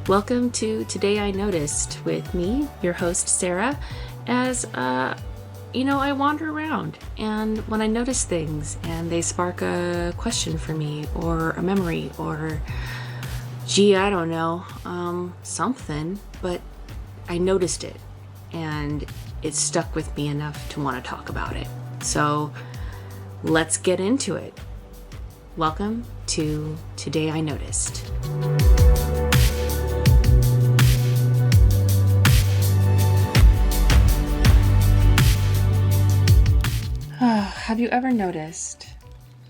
Welcome to Today I Noticed with me, your host Sarah, as I wander around and when I notice things and they spark a question for me or a memory or I don't know, something, but I noticed it and it stuck with me enough to want to talk about it. So let's get into it. Welcome to Today I Noticed. Have you ever noticed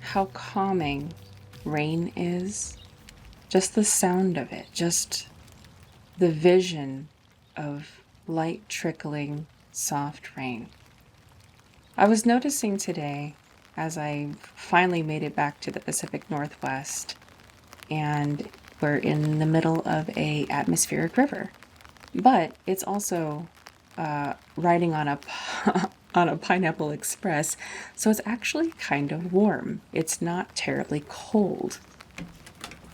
how calming rain is? Just the sound of it, just the vision of light trickling, soft rain. I was noticing today as I finally made it back to the Pacific Northwest, and we're in the middle of a atmospheric river, but it's also riding on a Pineapple Express, so it's actually kind of warm. It's not terribly cold.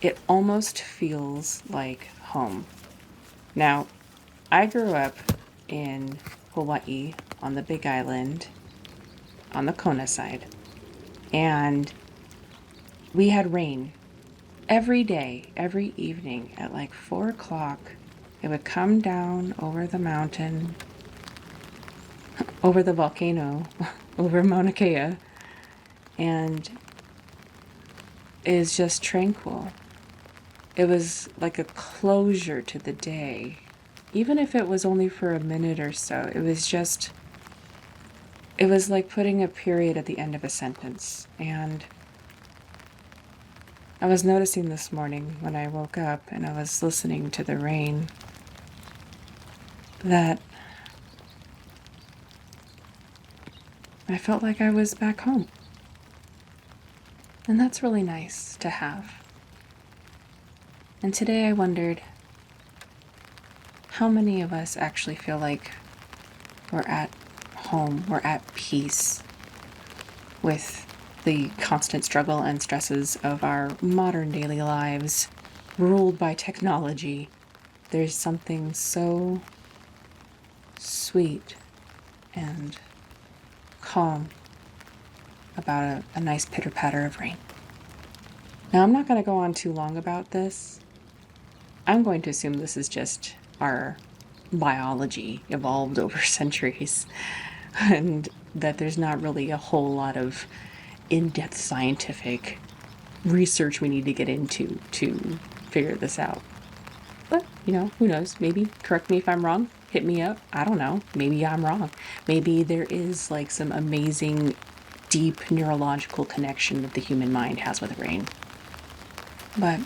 It almost feels like home. Now, I grew up in Hawaii on the Big Island on the Kona side, and we had rain every day, every evening at like 4 o'clock. It would come down over the mountain, over the volcano, over Mauna Kea, and it is just tranquil. It was like a closure to the day. Even if it was only for a minute or so, it was like putting a period at the end of a sentence. And I was noticing this morning when I woke up and I was listening to the rain that I felt like I was back home. And that's really nice to have. And today I wondered, how many of us actually feel like we're at home, we're at peace with the constant struggle and stresses of our modern daily lives, ruled by technology? There's something so sweet and calm about a nice pitter-patter of rain. Now, I'm not going to go on too long about this. I'm going to assume this is just our biology evolved over centuries, and that there's not really a whole lot of in-depth scientific research we need to get into to figure this out. But, who knows? Maybe correct me if I'm wrong. Hit me up. I don't know. Maybe I'm wrong. Maybe there is like some amazing, deep neurological connection that the human mind has with rain. But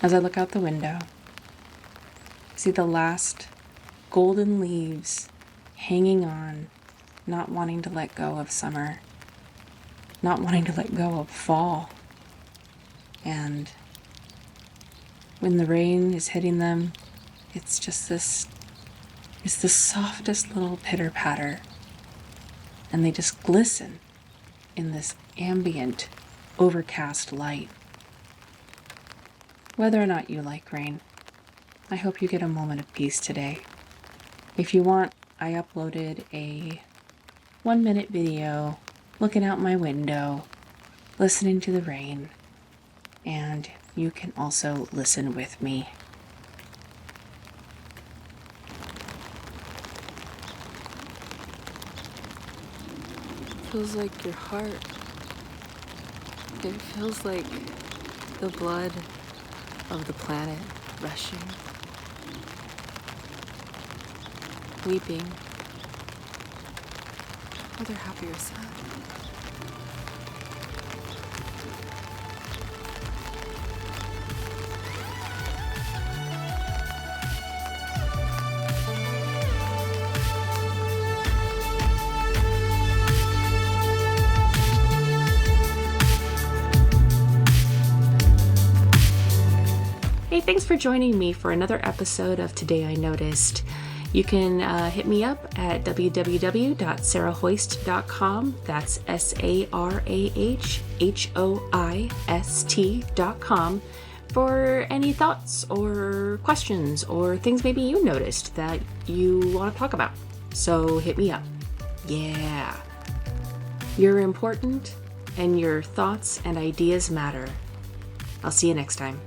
as I look out the window, I see the last golden leaves hanging on, not wanting to let go of summer, not wanting to let go of fall. And when the rain is hitting them, it's just it's the softest little pitter-patter. And they just glisten in this ambient, overcast light. Whether or not you like rain, I hope you get a moment of peace today. If you want, I uploaded a 1-minute video looking out my window, listening to the rain, and you can also listen with me. Feels like your heart. It feels like the blood of the planet rushing, weeping, whether happy or sad. Hey, thanks for joining me for another episode of Today I Noticed. You can hit me up at www.sarahhoist.com. That's SARAHHOIST.com for any thoughts or questions or things maybe you noticed that you want to talk about. So hit me up. Yeah. You're important, and your thoughts and ideas matter. I'll see you next time.